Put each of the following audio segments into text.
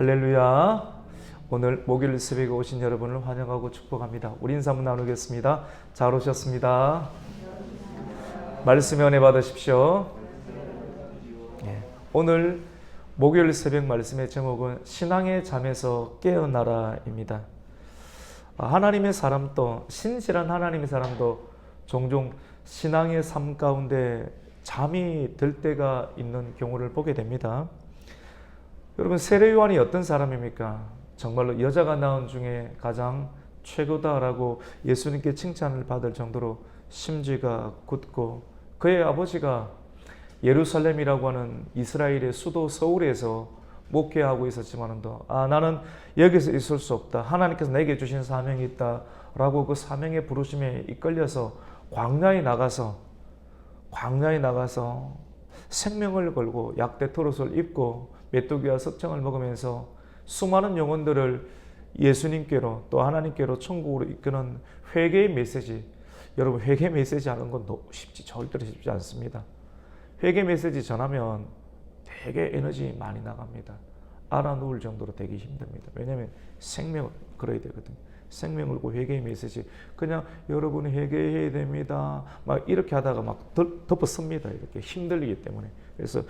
할렐루야. 오늘 목요일 새벽에 오신 여러분을 환영하고 축복합니다. 우리 인사 한번 나누겠습니다. 잘 오셨습니다. 말씀에 은혜 받으십시오. 오늘 목요일 새벽 말씀의 제목은 신앙의 잠에서 깨어나라입니다. 하나님의 사람도, 신실한 하나님의 사람도 종종 신앙의 삶 가운데 잠이 들 때가 있는 경우를 보게 됩니다. 여러분, 세례 요한이 어떤 사람입니까? 정말로 여자가 낳은 중에 가장 최고다라고 예수님께 칭찬을 받을 정도로 심지가 굳고, 그의 아버지가 예루살렘이라고 하는 이스라엘의 수도 서울에서 목회하고 있었지만도 나는 여기서 있을 수 없다, 하나님께서 내게 주신 사명이 있다 라고 그 사명의 부르심에 이끌려서 광야에 나가서 생명을 걸고 약대토롯을 입고 메뚜기와 석청을 먹으면서 수많은 영혼들을 예수님께로 또 하나님께로 천국으로 이끄는 회개의 메시지. 여러분, 회개 메시지 하는 건 절대로 쉽지 않습니다. 회개 메시지 전하면 되게 에너지 많이 나갑니다. 알아놓을 정도로 되게 힘듭니다. 왜냐하면 생명을 걸어야 되거든요. 생명을 걸고 회개의 메시지, 그냥 여러분이 회개해야 됩니다 막 이렇게 하다가 막 덮어씁니다. 이렇게 힘들기 때문에. 그래서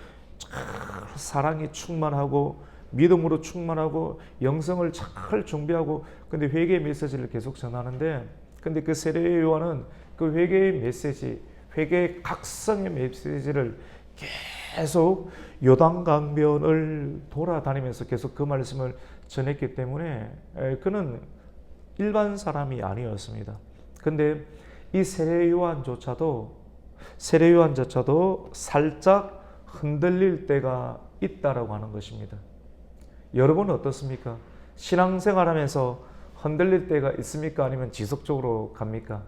사랑이 충만하고 믿음으로 충만하고 영성을 잘 준비하고, 근데 회개의 메시지를 계속 전하는데, 근데 그 세례 요한은 그 회개의 메시지, 회개의 각성의 메시지를 계속 요단강변을 돌아다니면서 계속 그 말씀을 전했기 때문에 그는 일반 사람이 아니었습니다. 근데 이 세례 요한조차도 살짝 흔들릴 때가 있다라고 하는 것입니다. 여러분은 어떻습니까? 신앙생활하면서 흔들릴 때가 있습니까? 아니면 지속적으로 갑니까?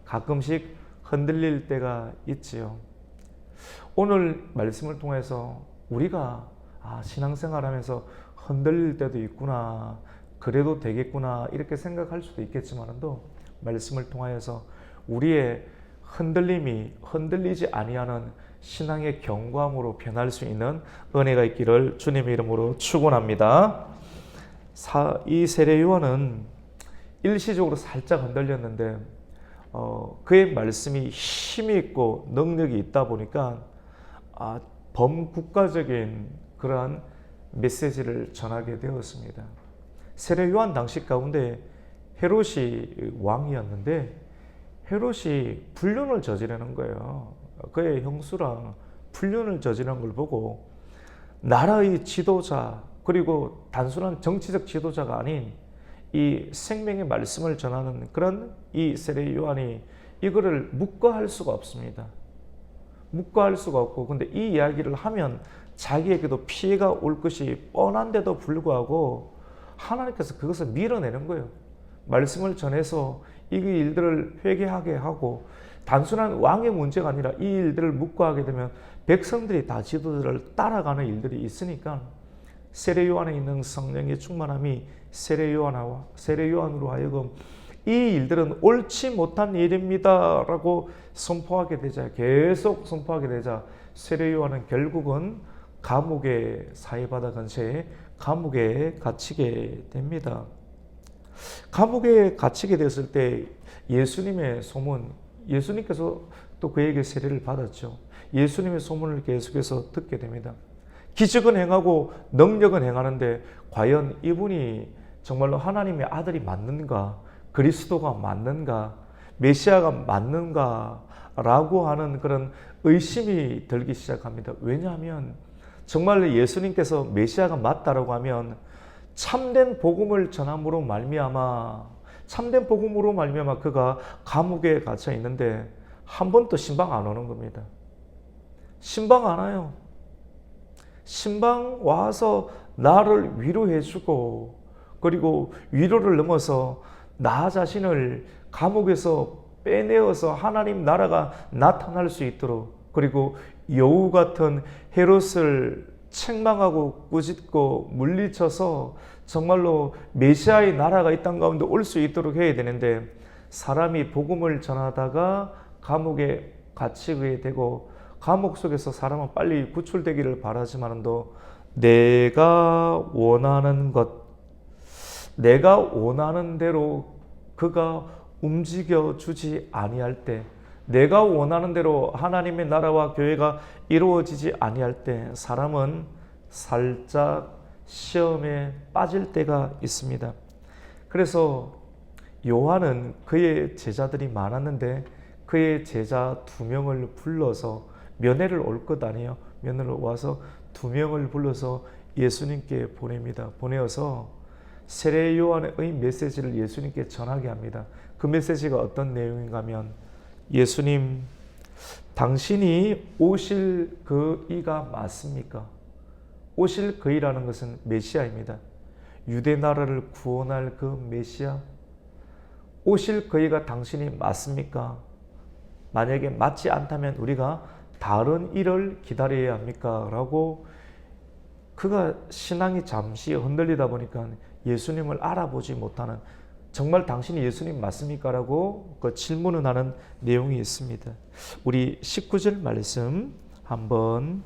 가끔씩 흔들릴 때가 있지요. 오늘 말씀을 통해서 우리가 신앙생활하면서 흔들릴 때도 있구나, 그래도 되겠구나 이렇게 생각할 수도 있겠지만도, 말씀을 통하여서 우리의 흔들림이 흔들리지 아니하는 신앙의 견고함으로 변할 수 있는 은혜가 있기를 주님의 이름으로 축원합니다. 이 세례 요한은 일시적으로 살짝 흔들렸는데 그의 말씀이 힘이 있고 능력이 있다 보니까 범국가적인 그러한 메시지를 전하게 되었습니다. 세례 요한 당시 가운데 헤롯이 왕이었는데, 헤롯이 불륜을 저지르는 거예요. 그의 형수랑 불륜을 저지르는 걸 보고 나라의 지도자, 그리고 단순한 정치적 지도자가 아닌 이 생명의 말씀을 전하는 그런 이 세례 요한이 이거를 묵과할 수가 없습니다. 묵과할 수가 없고, 근데 이 이야기를 하면 자기에게도 피해가 올 것이 뻔한데도 불구하고 하나님께서 그것을 밀어내는 거예요. 말씀을 전해서 이 일들을 회개하게 하고, 단순한 왕의 문제가 아니라 이 일들을 묵과하게 되면 백성들이 다 지도자를 따라가는 일들이 있으니까, 세례 요한에 있는 성령의 충만함이 세례 요한으로 하여금 이 일들은 옳지 못한 일입니다 라고 계속 선포하게 되자 세례 요한은 결국은 감옥에 사해받아간 채 감옥에 갇히게 됩니다. 감옥에 갇히게 됐을 때 예수님께서 또 그에게 세례를 받았죠. 예수님의 소문을 계속해서 듣게 됩니다. 기적은 행하고 능력은 행하는데 과연 이분이 정말로 하나님의 아들이 맞는가, 그리스도가 맞는가, 메시아가 맞는가 라고 하는 그런 의심이 들기 시작합니다. 왜냐하면 정말 예수님께서 메시아가 맞다라고 하면 참된 복음을 전함으로 말미암아 그가 감옥에 갇혀 있는데 한 번도 신방 안 오는 겁니다. 신방 안 와요. 신방 와서 나를 위로해주고, 그리고 위로를 넘어서 나 자신을 감옥에서 빼내어서 하나님 나라가 나타날 수 있도록, 그리고 여우 같은 헤롯을 책망하고 꾸짖고 물리쳐서 정말로 메시아의 나라가 이 땅 가운데 올 수 있도록 해야 되는데, 사람이 복음을 전하다가 감옥에 갇히게 되고 감옥 속에서 사람은 빨리 구출되기를 바라지만도 내가 원하는 것, 내가 원하는 대로 그가 움직여 주지 아니할 때, 내가 원하는 대로 하나님의 나라와 교회가 이루어지지 아니할 때 사람은 살짝 시험에 빠질 때가 있습니다. 그래서 요한은 그의 제자들이 많았는데 그의 제자 2명을 불러서 면회를 올 것 아니에요. 면회를 와서 2명을 불러서 예수님께 보냅니다. 보내어서 세례 요한의 메시지를 예수님께 전하게 합니다. 그 메시지가 어떤 내용인가 하면, 예수님, 당신이 오실 그 이가 맞습니까? 오실 그 이라는 것은 메시아입니다. 유대 나라를 구원할 그 메시아, 오실 그 이가 당신이 맞습니까? 만약에 맞지 않다면 우리가 다른 일을 기다려야 합니까? 라고, 그가 신앙이 잠시 흔들리다 보니까 예수님을 알아보지 못하는, 정말 당신이 예수님 맞습니까? 라고 그 질문을 하는 내용이 있습니다. 우리 19절 말씀 한번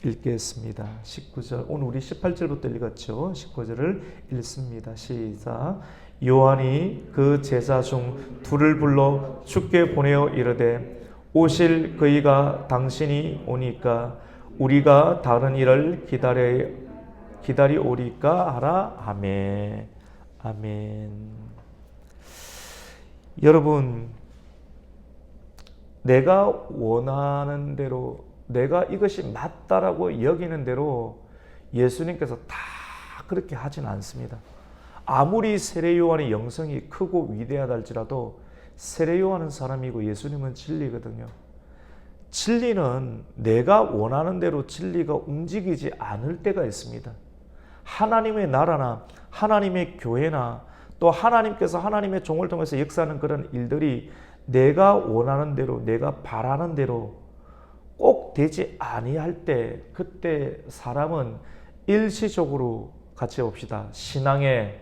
읽겠습니다. 19절, 오늘 우리 18절부터 읽었죠. 19절을 읽습니다. 시작. 요한이 그 제자 중 2를 불러 주께 보내어 이르되, 오실 그이가 당신이 오니까 우리가 다른 일을 기다리오리까 하라 하매. 아멘. 여러분, 내가 원하는 대로, 내가 이것이 맞다라고 여기는 대로 예수님께서 다 그렇게 하진 않습니다. 아무리 세례 요한의 영성이 크고 위대하다 할지라도 세례 요한은 사람이고 예수님은 진리거든요. 진리는 내가 원하는 대로 진리가 움직이지 않을 때가 있습니다. 하나님의 나라나 하나님의 교회나 또 하나님께서 하나님의 종을 통해서 역사하는 그런 일들이 내가 원하는 대로, 내가 바라는 대로 꼭 되지 아니할 때, 그때 사람은 일시적으로, 같이 봅시다, 신앙에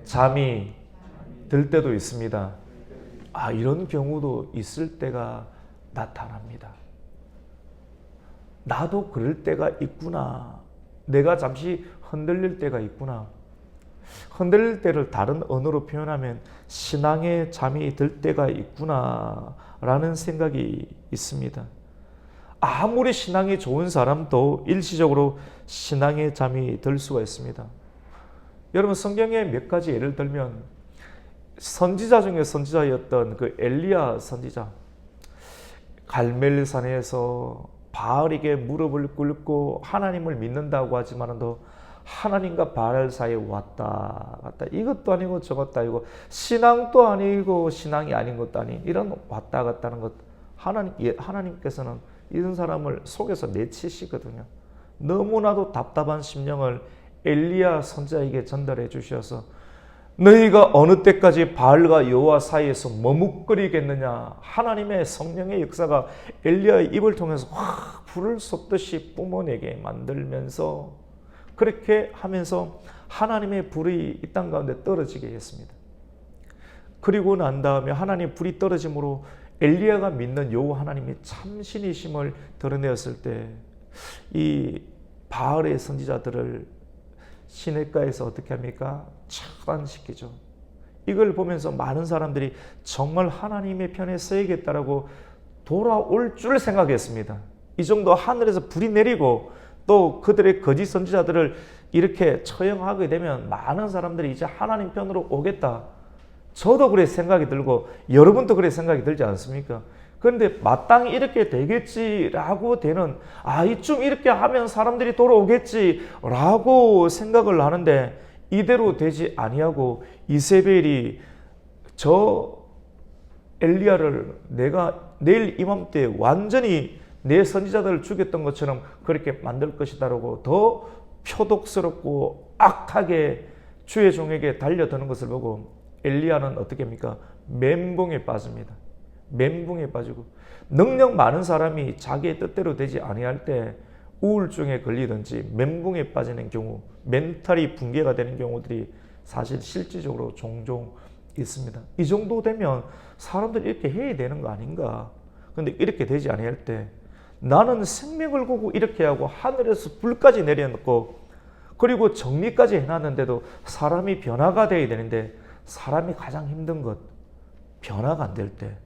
잠이 들 때도 있습니다. 이런 경우도 있을 때가 나타납니다. 나도 그럴 때가 있구나. 내가 잠시 흔들릴 때가 있구나. 흔들릴 때를 다른 언어로 표현하면 신앙에 잠이 들 때가 있구나 라는 생각이 있습니다. 아무리 신앙이 좋은 사람도 일시적으로 신앙에 잠이 들 수가 있습니다. 여러분, 성경에 몇 가지 예를 들면, 선지자 중에 선지자였던 그 엘리야 선지자, 갈멜산에서 바알에게 무릎을 꿇고 하나님을 믿는다고 하지만도 하나님과 바알 사이에 왔다 갔다, 이것도 아니고 저것도 아니고, 신앙도 아니고 신앙이 아닌 것도 아닌, 이런 왔다 갔다 하는 것, 하나님께서는 이런 사람을 속에서 내치시거든요. 너무나도 답답한 심령을 엘리야 선지자에게 전달해 주셔서, 너희가 어느 때까지 바알과 여호와 사이에서 머뭇거리겠느냐. 하나님의 성령의 역사가 엘리야의 입을 통해서 확 불을 쏟듯이 뿜어내게 만들면서, 그렇게 하면서 하나님의 불이 이 땅 가운데 떨어지게 했습니다. 그리고 난 다음에 하나님의 불이 떨어짐으로 엘리야가 믿는 여호와 하나님의 참신이심을 드러내었을 때, 이 바알의 선지자들을 시냇가에서 어떻게 합니까? 차단시키죠. 이걸 보면서 많은 사람들이 정말 하나님의 편에 서야겠다라고 돌아올 줄 생각했습니다. 이 정도 하늘에서 불이 내리고 또 그들의 거짓 선지자들을 이렇게 처형하게 되면 많은 사람들이 이제 하나님 편으로 오겠다. 저도 그래 생각이 들고 여러분도 그래 생각이 들지 않습니까? 그런데 마땅히 이렇게 되겠지라고 되는, 이쯤 이렇게 하면 사람들이 돌아오겠지라고 생각을 하는데, 이대로 되지 아니하고 이세벨이 저 엘리야를 내가 내일 이맘때 완전히 내 선지자들을 죽였던 것처럼 그렇게 만들 것이다라고 더 표독스럽고 악하게 주의 종에게 달려드는 것을 보고 엘리야는 어떻게 합니까? 멘붕에 빠집니다. 멘붕에 빠지고, 능력 많은 사람이 자기의 뜻대로 되지 아니할 때 우울증에 걸리든지 멘붕에 빠지는 경우, 멘탈이 붕괴가 되는 경우들이 사실 실질적으로 종종 있습니다. 이 정도 되면 사람들이 이렇게 해야 되는 거 아닌가? 근데 이렇게 되지 아니할 때 나는 생명을 거고 이렇게 하고 하늘에서 불까지 내려놓고 그리고 정리까지 해놨는데도 사람이 변화가 돼야 되는데 사람이 가장 힘든 것, 변화가 안 될 때,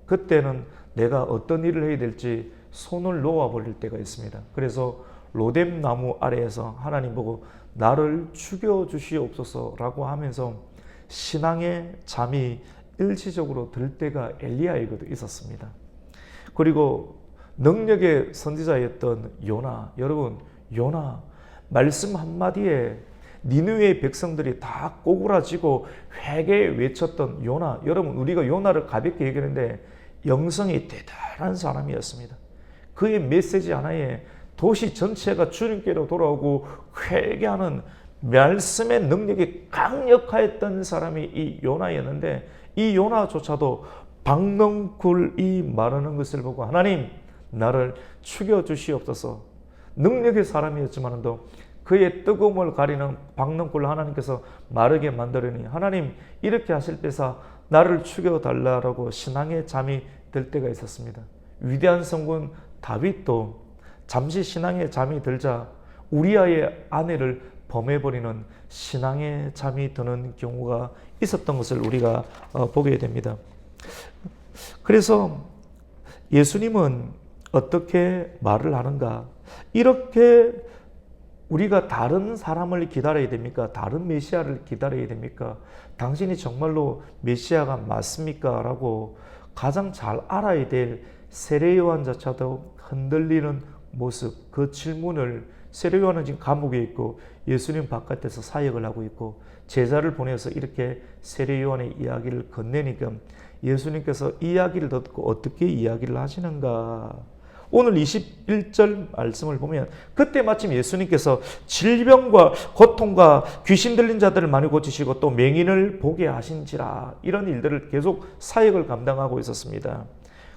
그때는 내가 어떤 일을 해야 될지 손을 놓아버릴 때가 있습니다. 그래서 로뎀 나무 아래에서 하나님 보고 나를 죽여주시옵소서라고 하면서 신앙의 잠이 일시적으로 들 때가 엘리야에게도 있었습니다. 그리고 능력의 선지자였던 요나, 여러분 요나 말씀 한마디에 니느웨의 백성들이 다 꼬꾸라지고 회개 외쳤던 요나, 여러분 우리가 요나를 가볍게 얘기하는데 영성이 대단한 사람이었습니다. 그의 메시지 하나에 도시 전체가 주님께로 돌아오고 회개하는 말씀의 능력이 강력하였던 사람이 이 요나였는데 이 요나조차도 박넝굴이 마르는 것을 보고 하나님 나를 죽여주시옵소서. 능력의 사람이었지만도 그의 뜨거움을 가리는 박넝굴을 하나님께서 마르게 만들으니 하나님 이렇게 하실 때사 나를 죽여달라고 신앙의 잠이 들 때가 있었습니다. 위대한 성군 다윗도 잠시 신앙의 잠이 들자 우리아의 아내를 범해버리는 신앙의 잠이 드는 경우가 있었던 것을 우리가 보게 됩니다. 그래서 예수님은 어떻게 말을 하는가? 이렇게 우리가 다른 사람을 기다려야 됩니까? 다른 메시아를 기다려야 됩니까? 당신이 정말로 메시아가 맞습니까? 라고 가장 잘 알아야 될 세례 요한조차도 흔들리는 모습, 그 질문을 세례 요한은 지금 감옥에 있고 예수님 바깥에서 사역을 하고 있고 제자를 보내서 이렇게 세례 요한의 이야기를 건네니까 예수님께서 이야기를 듣고 어떻게 이야기를 하시는가? 오늘 21절 말씀을 보면 그때 마침 예수님께서 질병과 고통과 귀신 들린 자들을 많이 고치시고 또 맹인을 보게 하신지라 이런 일들을 계속 사역을 감당하고 있었습니다.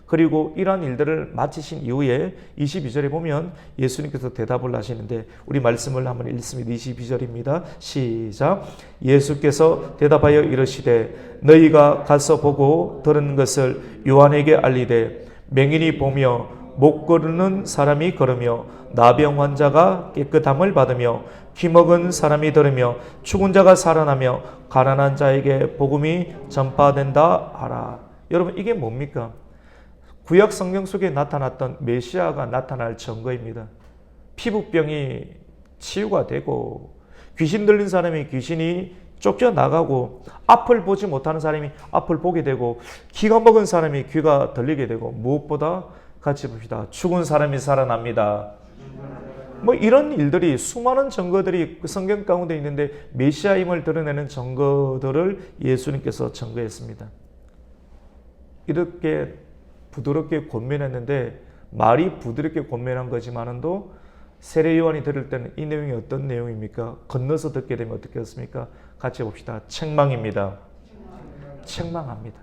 그리고 이러한 일들을 마치신 이후에 22절에 보면 예수님께서 대답을 하시는데 우리 말씀을 한번 읽습니다. 22절입니다. 시작. 예수께서 대답하여 이르시되 너희가 가서 보고 들은 것을 요한에게 알리되 맹인이 보며 못 걸으는 사람이 걸으며 나병 환자가 깨끗함을 받으며 귀먹은 사람이 들으며 죽은 자가 살아나며 가난한 자에게 복음이 전파된다 하라. 여러분 이게 뭡니까? 구약 성경 속에 나타났던 메시아가 나타날 증거입니다. 피부병이 치유가 되고 귀신 들린 사람이 귀신이 쫓겨나가고 앞을 보지 못하는 사람이 앞을 보게 되고 귀가 먹은 사람이 귀가 들리게 되고 무엇보다 같이 봅시다. 죽은 사람이 살아납니다. 뭐 이런 일들이 수많은 증거들이 성경 가운데 있는데 메시아임을 드러내는 증거들을 예수님께서 증거했습니다. 이렇게 부드럽게 권면했는데 말이 부드럽게 권면한 거지만도 세례 요한이 들을 때는 이 내용이 어떤 내용입니까? 건너서 듣게 되면 어떻게 했습니까? 같이 봅시다. 책망입니다. 책망합니다.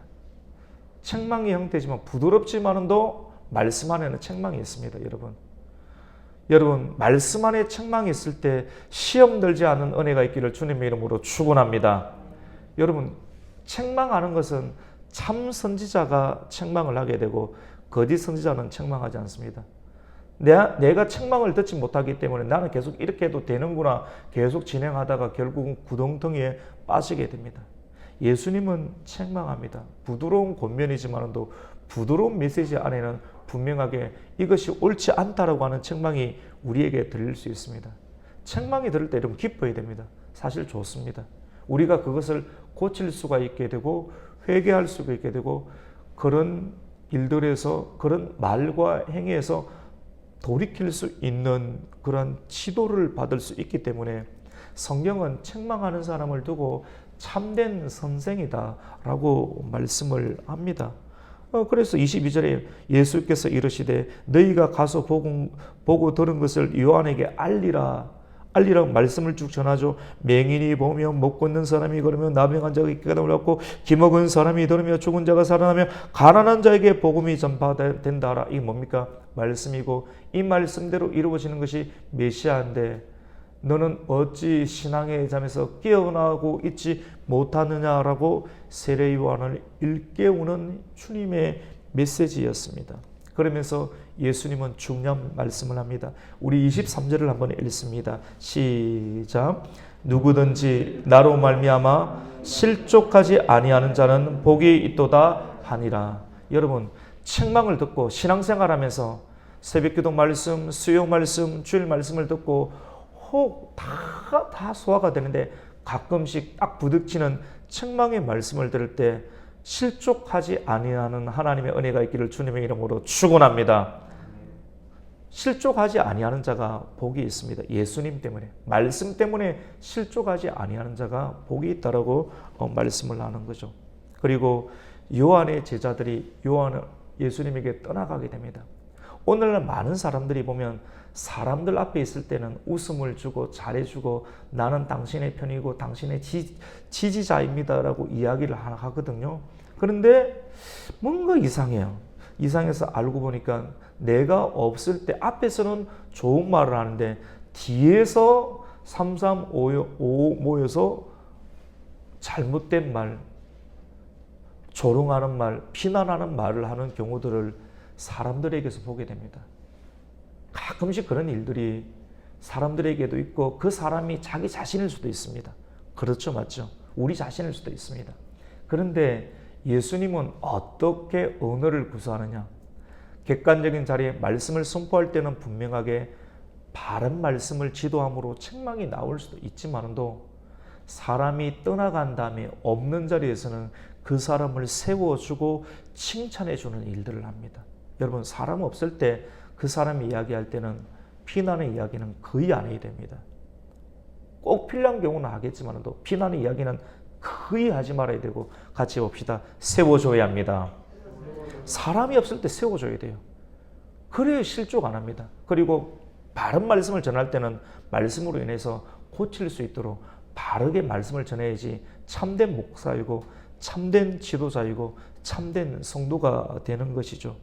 책망의 형태지만 부드럽지만도 말씀 안에는 책망이 있습니다. 여러분 말씀 안에 책망이 있을 때 시험 들지 않은 은혜가 있기를 주님의 이름으로 축원합니다. 여러분 책망하는 것은 참 선지자가 책망을 하게 되고 거짓 선지자는 책망하지 않습니다. 내가 책망을 듣지 못하기 때문에 나는 계속 이렇게 해도 되는구나 계속 진행하다가 결국은 구덩텅이에 빠지게 됩니다. 예수님은 책망합니다. 부드러운 권면이지만도 부드러운 메시지 안에는 분명하게 이것이 옳지 않다라고 하는 책망이 우리에게 들릴 수 있습니다. 책망이 들을 때 여러분 기뻐야 됩니다. 사실 좋습니다. 우리가 그것을 고칠 수가 있게 되고 회개할 수가 있게 되고 그런 일들에서 그런 말과 행위에서 돌이킬 수 있는 그런 지도를 받을 수 있기 때문에 성경은 책망하는 사람을 두고 참된 선생이다 라고 말씀을 합니다. 그래서 22절에 예수께서 이르시되 너희가 가서 보고 들은 것을 요한에게 알리라고 말씀을 쭉 전하죠. 맹인이 보며 못 걷는 사람이 걸으며 나병 환자가 깨끗함을 얻고 기먹은 사람이 들으며 죽은 자가 살아나며 가난한 자에게 복음이 전파된다 하라. 이게 뭡니까? 말씀이고 이 말씀대로 이루어지는 것이 메시아인데 너는 어찌 신앙의 잠에서 깨어나고 있지 못하느냐라고 세례 요한을 일깨우는 주님의 메시지였습니다. 그러면서 예수님은 중요한 말씀을 합니다. 우리 23절을 한번 읽습니다. 시작. 누구든지 나로 말미암아 실족하지 아니하는 자는 복이 있도다 하니라. 여러분, 책망을 듣고 신앙생활하면서 새벽기도 말씀, 수요 말씀, 주일 말씀을 듣고 혹 다 소화가 되는데 가끔씩 딱 부딪히는 책망의 말씀을 들을 때 실족하지 아니하는 하나님의 은혜가 있기를 주님의 이름으로 축원합니다. 실족하지 아니하는 자가 복이 있습니다. 예수님 때문에, 말씀 때문에 실족하지 아니하는 자가 복이 있다라고 말씀을 하는 거죠. 그리고 요한의 제자들이 예수님에게 떠나가게 됩니다. 오늘날 많은 사람들이 보면 사람들 앞에 있을 때는 웃음을 주고 잘해주고 나는 당신의 편이고 당신의 지지자입니다라고 이야기를 하거든요. 그런데 뭔가 이상해요. 이상해서 알고 보니까 내가 없을 때 앞에서는 좋은 말을 하는데 뒤에서 335 모여서 잘못된 말, 조롱하는 말, 비난하는 말을 하는 경우들을 사람들에게서 보게 됩니다. 가끔씩 그런 일들이 사람들에게도 있고 그 사람이 자기 자신일 수도 있습니다. 그렇죠, 맞죠? 우리 자신일 수도 있습니다. 그런데 예수님은 어떻게 언어를 구사하느냐? 객관적인 자리에 말씀을 선포할 때는 분명하게 바른 말씀을 지도함으로 책망이 나올 수도 있지만도 사람이 떠나간 다음에 없는 자리에서는 그 사람을 세워주고 칭찬해주는 일들을 합니다. 여러분, 사람 없을 때 그 사람이 이야기할 때는 비난의 이야기는 거의 안 해야 됩니다. 꼭 필요한 경우는 하겠지만도 비난의 이야기는 거의 하지 말아야 되고 같이 봅시다. 세워줘야 합니다. 사람이 없을 때 세워줘야 돼요. 그래야 실족 안 합니다. 그리고 바른 말씀을 전할 때는 말씀으로 인해서 고칠 수 있도록 바르게 말씀을 전해야지 참된 목사이고 참된 지도자이고 참된 성도가 되는 것이죠.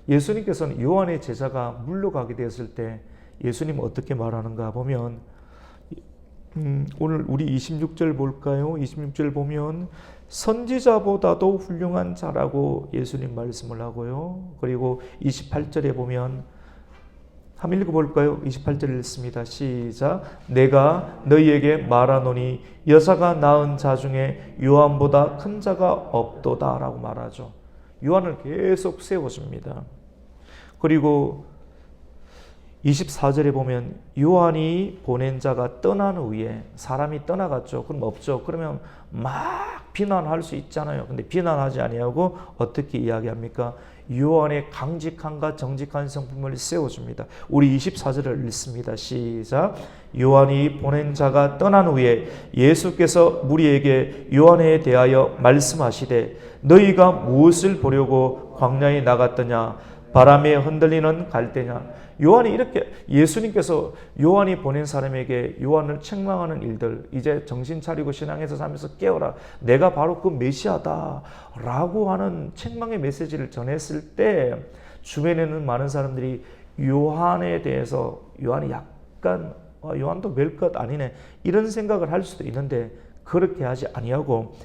예수님께서는 요한의 제자가 물러가게 되었을 때 예수님은 어떻게 말하는가 보면 오늘 우리 26절 볼까요? 26절 보면 선지자보다도 훌륭한 자라고 예수님 말씀을 하고요. 그리고 28절에 보면 한번 읽어볼까요? 28절 읽습니다. 시작. 내가 너희에게 말하노니 여자가 낳은 자 중에 요한보다 큰 자가 없도다 라고 말하죠. 요한을 계속 세워줍니다. 그리고 24절에 보면 요한이 보낸 자가 떠난 후에 사람이 떠나갔죠. 그럼 없죠. 그러면 막 비난할 수 있잖아요. 근데 비난하지 아니하고 어떻게 이야기합니까? 요한의 강직함과 정직한 성품을 세워줍니다. 우리 24절을 읽습니다. 시작. 요한이 보낸 자가 떠난 후에 예수께서 무리에게 요한에 대하여 말씀하시되 너희가 무엇을 보려고 광야에 나갔더냐? 바람에 흔들리는 갈대냐? 요한이 이렇게 예수님께서 요한이 보낸 사람에게 요한을 책망하는 일들, 이제 정신 차리고 신앙에서 살면서 깨어라, 내가 바로 그 메시아다 라고 하는 책망의 메시지를 전했을 때 주변에는 많은 사람들이 요한에 대해서 요한이 약간 요한도 별 것 아니네 이런 생각을 할 수도 있는데 그렇게 하지 아니하고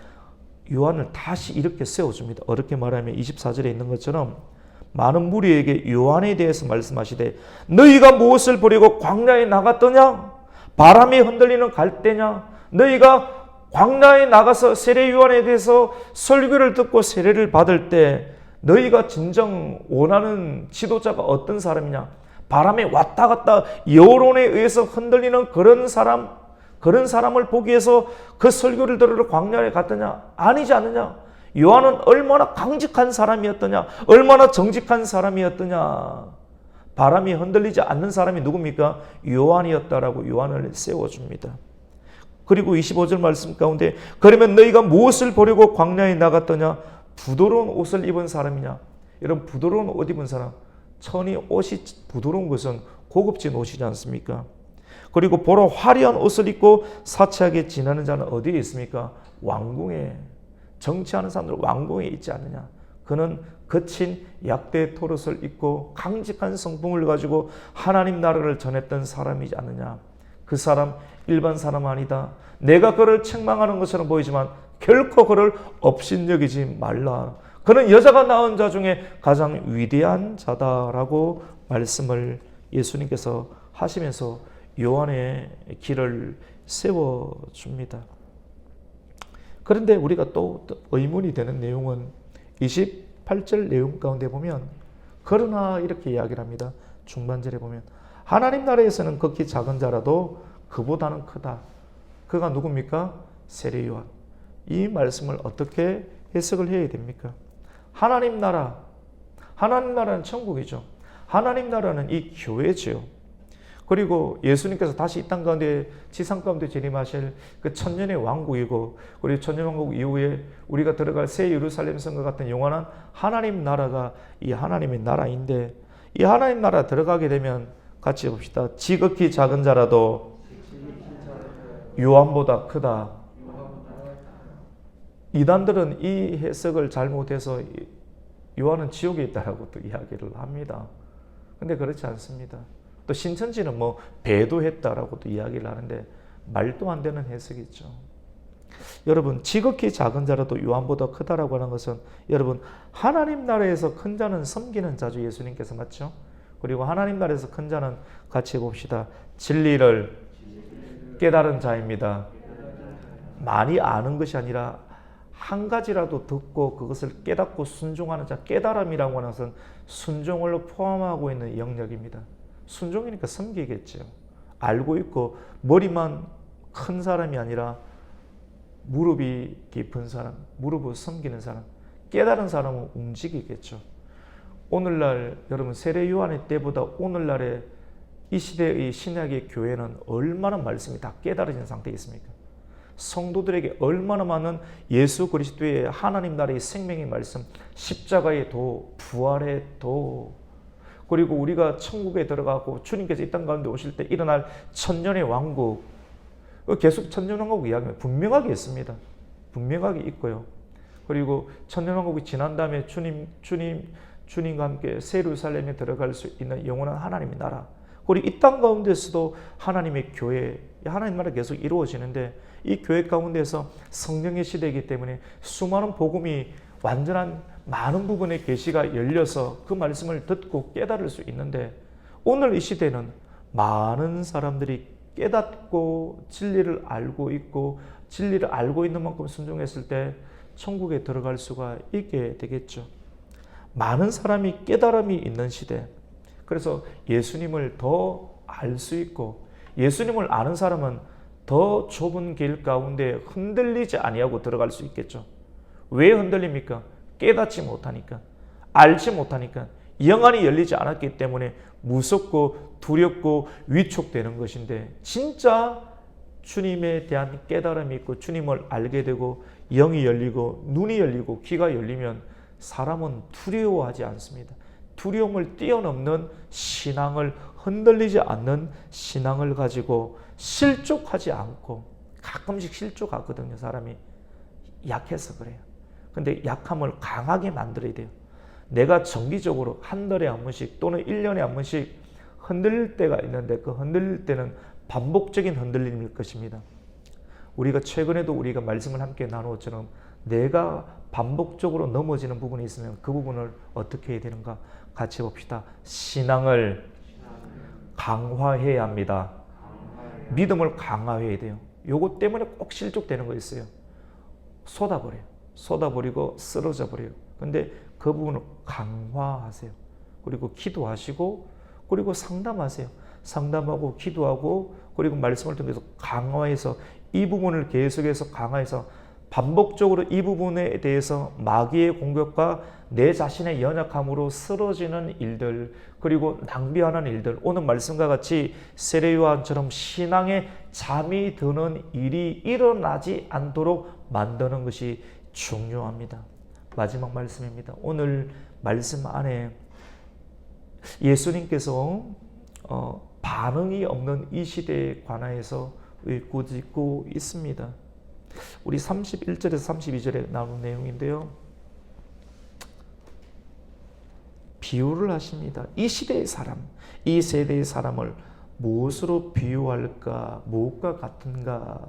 요한을 다시 이렇게 세워줍니다. 어렵게 말하면 24절에 있는 것처럼 많은 무리에게 요한에 대해서 말씀하시되 너희가 무엇을 보려고 광야에 나갔더냐? 바람이 흔들리는 갈대냐? 너희가 광야에 나가서 세례 요한에 대해서 설교를 듣고 세례를 받을 때 너희가 진정 원하는 지도자가 어떤 사람이냐? 바람에 왔다 갔다 여론에 의해서 흔들리는 그런 사람을 보기 위해서 그 설교를 들으러 광야에 갔더냐? 아니지 않느냐? 요한은 얼마나 강직한 사람이었더냐? 얼마나 정직한 사람이었더냐? 바람이 흔들리지 않는 사람이 누굽니까? 요한이었다라고 요한을 세워줍니다. 그리고 25절 말씀 가운데 그러면 너희가 무엇을 보려고 광야에 나갔더냐? 부드러운 옷을 입은 사람이냐? 여러분, 부드러운 옷 입은 사람, 천이 옷이 부드러운 것은 고급진 옷이지 않습니까? 그리고 보러 화려한 옷을 입고 사치하게 지나는 자는 어디에 있습니까? 왕궁에. 정치하는 사람들 왕궁에 있지 않느냐? 그는 거친 약대 토롯을 입고 강직한 성품을 가지고 하나님 나라를 전했던 사람이지 않느냐? 그 사람 일반 사람 아니다. 내가 그를 책망하는 것처럼 보이지만 결코 그를 업신여기지 말라. 그는 여자가 낳은 자 중에 가장 위대한 자다라고 말씀을 예수님께서 하시면서 요한의 길을 세워줍니다. 그런데 우리가 또 의문이 되는 내용은 28절 내용 가운데 보면 그러나 이렇게 이야기를 합니다. 중반절에 보면 하나님 나라에서는 극히 작은 자라도 그보다는 크다. 그가 누굽니까? 세례 요한. 이 말씀을 어떻게 해석을 해야 됩니까? 하나님 나라는 천국이죠. 하나님 나라는 이 교회지요. 그리고 예수님께서 다시 이 땅 가운데 지상 가운데 재림하실 그 천년의 왕국이고, 그리고 천년 왕국 이후에 우리가 들어갈 새 예루살렘 성과 같은 영원한 하나님 나라가 이 하나님의 나라인데, 이 하나님 나라 들어가게 되면 같이 봅시다. 지극히 작은 자라도 요한보다 크다. 이단들은 이 해석을 잘못해서 요한은 지옥에 있다라고 또 이야기를 합니다. 근데 그렇지 않습니다. 또 신천지는 뭐 배도했다라고도 이야기를 하는데 말도 안 되는 해석이죠. 여러분, 지극히 작은 자라도 요한보다 크다라고 하는 것은 여러분 하나님 나라에서 큰 자는 섬기는 자주 예수님께서 맞죠? 그리고 하나님 나라에서 큰 자는 같이 봅시다. 진리를 깨달은 자입니다. 많이 아는 것이 아니라 한 가지라도 듣고 그것을 깨닫고 순종하는 자, 깨달음이라고 하는 것은 순종을 포함하고 있는 영역입니다. 순종이니까 섬기겠죠. 알고 있고 머리만 큰 사람이 아니라 무릎이 깊은 사람, 무릎을 섬기는 사람, 깨달은 사람은 움직이겠죠. 오늘날 여러분 세례 요한의 때보다 오늘날의 이 시대의 신약의 교회는 얼마나 말씀이 다 깨달아진 상태에 있습니까? 성도들에게 얼마나 많은 예수 그리스도의 하나님 나라의 생명의 말씀, 십자가의 도, 부활의 도, 그리고 우리가 천국에 들어가고 주님께서 이 땅 가운데 오실 때 일어날 천년의 왕국, 계속 천년왕국 이야기는 분명하게 있습니다. 분명하게 있고요. 그리고 천년왕국이 지난 다음에 주님과 함께 새 예루살렘에 들어갈 수 있는 영원한 하나님의 나라. 그리고 이 땅 가운데서도 하나님의 교회, 하나님 나라 계속 이루어지는데 이 교회 가운데서 성령의 시대이기 때문에 수많은 복음이 완전한 많은 부분의 계시가 열려서 그 말씀을 듣고 깨달을 수 있는데 오늘 이 시대는 많은 사람들이 깨닫고 진리를 알고 있고 진리를 알고 있는 만큼 순종했을 때 천국에 들어갈 수가 있게 되겠죠. 많은 사람이 깨달음이 있는 시대. 그래서 예수님을 더 알 수 있고 예수님을 아는 사람은 더 좁은 길 가운데 흔들리지 아니하고 들어갈 수 있겠죠. 왜 흔들립니까? 깨닫지 못하니까, 알지 못하니까, 영안이 열리지 않았기 때문에 무섭고 두렵고 위축되는 것인데 진짜 주님에 대한 깨달음이 있고 주님을 알게 되고 영이 열리고 눈이 열리고 귀가 열리면 사람은 두려워하지 않습니다. 두려움을 뛰어넘는 신앙을, 흔들리지 않는 신앙을 가지고 실족하지 않고, 가끔씩 실족하거든요. 사람이 약해서 그래요. 근데 약함을 강하게 만들어야 돼요. 내가 정기적으로 한 달에 한 번씩 또는 1년에 한 번씩 흔들릴 때가 있는데 그 흔들릴 때는 반복적인 흔들림일 것입니다. 우리가 최근에도 우리가 말씀을 함께 나누었처럼 내가 반복적으로 넘어지는 부분이 있으면 그 부분을 어떻게 해야 되는가 같이 봅시다. 신앙을 강화해야 합니다. 믿음을 강화해야 돼요. 요거 때문에 꼭 실족되는 거 있어요. 쏟아버려요. 쏟아버리고 쓰러져 버려요. 근데 그 부분을 강화하세요. 그리고 기도하시고 그리고 상담하세요. 상담하고 기도하고 그리고 말씀을 통해서 강화해서 이 부분을 계속해서 강화해서 반복적으로 이 부분에 대해서 마귀의 공격과 내 자신의 연약함으로 쓰러지는 일들, 그리고 낭비하는 일들, 오늘 말씀과 같이 세례 요한처럼 신앙에 잠이 드는 일이 일어나지 않도록 만드는 것이 중요합니다. 마지막 말씀입니다. 오늘 말씀 안에 예수님께서 반응이 없는 이 시대에 관하여서 꾸짖고 있습니다. 우리 31절에서 32절에 나오는 내용인데요. 비유를 하십니다. 이 시대의 사람, 이 세대의 사람을 무엇으로 비유할까? 무엇과 같은가?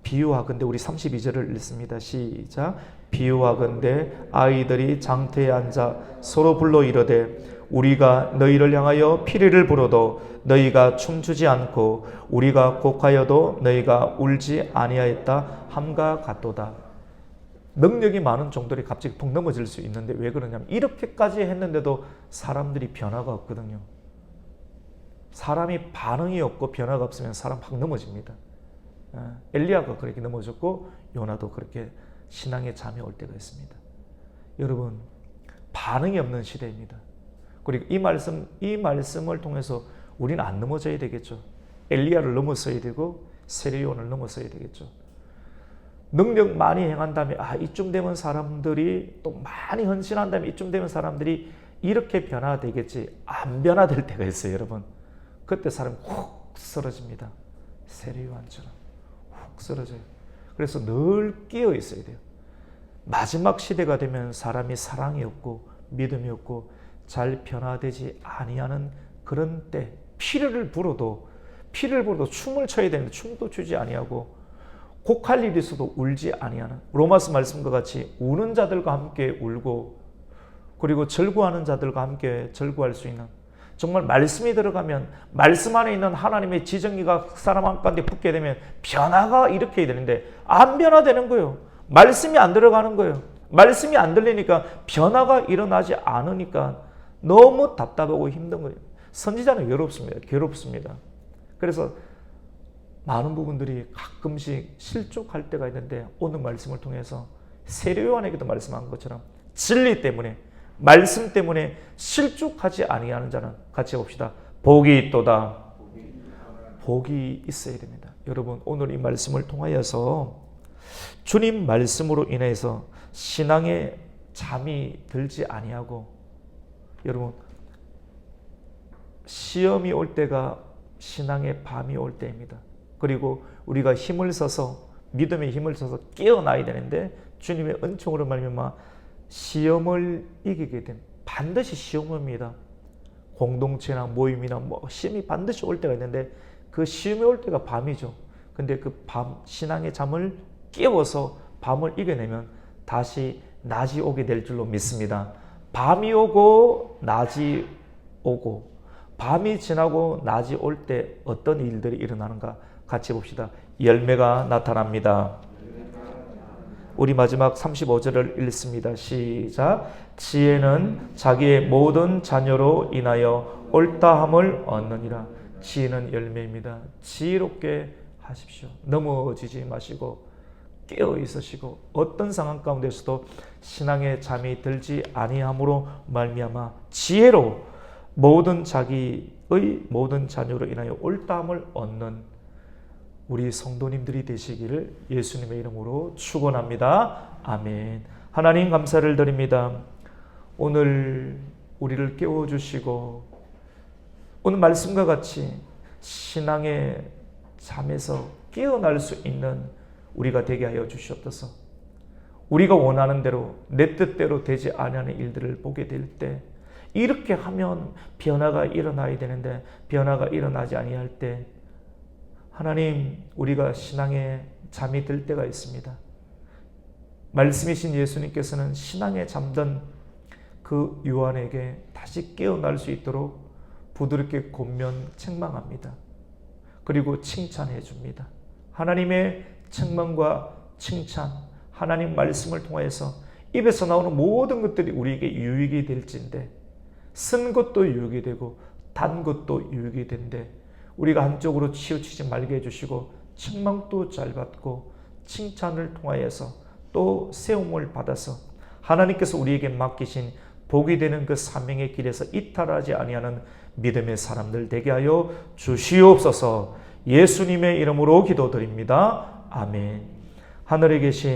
비유하건대 우리 32절을 읽습니다. 시작. 비유하건대 아이들이 장터에 앉아 서로 불러 이르되 우리가 너희를 향하여 피리를 불어도 너희가 춤추지 않고 우리가 곡하여도 너희가 울지 아니하였다 함과 같도다. 능력이 많은 종들이 갑자기 푹 넘어질 수 있는데 왜 그러냐면 이렇게까지 했는데도 사람들이 변화가 없거든요. 사람이 반응이 없고 변화가 없으면 사람 확 넘어집니다. 엘리야가 그렇게 넘어졌고 요나도 그렇게 신앙의 잠이 올 때가 있습니다. 여러분, 반응이 없는 시대입니다. 그리고 이 말씀을 통해서 우리는 안 넘어져야 되겠죠. 엘리야를 넘어서야 되고 세례요한을 넘어서야 되겠죠. 능력 많이 행한 다음에 이쯤 되면 사람들이 또 많이 헌신한 다음에 이쯤 되면 사람들이 이렇게 변화되겠지. 안 변화될 때가 있어요, 여러분. 그때 사람이 훅 쓰러집니다. 세례요한처럼 훅 쓰러져요. 그래서 늘 끼어 있어야 돼요. 마지막 시대가 되면 사람이 사랑이 없고 믿음이 없고 잘 변화되지 아니하는 그런 때 피를 불어도 춤을 춰야 되는데 춤도 추지 아니하고 곡할 일이 있어도 울지 아니하는 로마서 말씀과 같이 우는 자들과 함께 울고 그리고 절구하는 자들과 함께 절구할 수 있는 정말 말씀이 들어가면 말씀 안에 있는 하나님의 지정의가 사람 한가운데 붙게 되면 변화가 이렇게 되는데 안 변화되는 거예요. 말씀이 안 들어가는 거예요. 말씀이 안 들리니까 변화가 일어나지 않으니까 너무 답답하고 힘든 거예요. 선지자는 괴롭습니다. 그래서 많은 부분들이 가끔씩 실족할 때가 있는데 오늘 말씀을 통해서 세례요한에게도 말씀한 것처럼 진리 때문에 말씀 때문에 실족하지 아니하는 자는 같이 봅시다. 복이 있도다. 복이 있어야 됩니다. 여러분, 오늘 이 말씀을 통하여서 주님 말씀으로 인해서 신앙에 잠이 들지 아니하고 여러분 시험이 올 때가 신앙의 밤이 올 때입니다. 그리고 우리가 힘을 써서 믿음의 힘을 써서 깨어나야 되는데 주님의 은총으로 말미암아 시험을 이기게 된 반드시 시험이 옵니다. 공동체나 모임이나 시험이 반드시 올 때가 있는데 그 시험이 올 때가 밤이죠. 근데 그 밤 신앙의 잠을 깨워서 밤을 이겨내면 다시 낮이 오게 될 줄로 믿습니다. 밤이 오고 낮이 오고 밤이 지나고 낮이 올 때 어떤 일들이 일어나는가 같이 봅시다. 열매가 나타납니다. 우리 마지막 35절을 읽습니다. 시작. 지혜는 자기의 모든 자녀로 인하여 옳다함을 얻느니라. 지혜는 열매입니다. 지혜롭게 하십시오. 넘어지지 마시고 깨어 있으시고 어떤 상황 가운데서도 신앙의 잠이 들지 아니함으로 말미암아 지혜로 자기의 모든 자녀로 인하여 옳다함을 얻는 우리 성도님들이 되시기를 예수님의 이름으로 축원합니다. 아멘. 하나님 감사를 드립니다. 오늘 우리를 깨워주시고 오늘 말씀과 같이 신앙의 잠에서 깨어날 수 있는 우리가 되게 하여 주시옵소서. 우리가 원하는 대로 내 뜻대로 되지 아니하는 일들을 보게 될 때 이렇게 하면 변화가 일어나야 되는데 변화가 일어나지 아니할 때 하나님 우리가 신앙에 잠이 들 때가 있습니다. 말씀이신 예수님께서는 신앙에 잠든 그 요한에게 다시 깨어날 수 있도록 부드럽게 권면 책망합니다. 그리고 칭찬해 줍니다. 하나님의 책망과 칭찬, 하나님 말씀을 통해서 입에서 나오는 모든 것들이 우리에게 유익이 될진데 쓴 것도 유익이 되고 단 것도 유익이 된데 우리가 한쪽으로 치우치지 말게 해주시고 책망도 잘 받고 칭찬을 통하여서 또 세움을 받아서 하나님께서 우리에게 맡기신 복이 되는 그 사명의 길에서 이탈하지 아니하는 믿음의 사람들 되게 하여 주시옵소서. 예수님의 이름으로 기도드립니다. 아멘. 하늘에 계신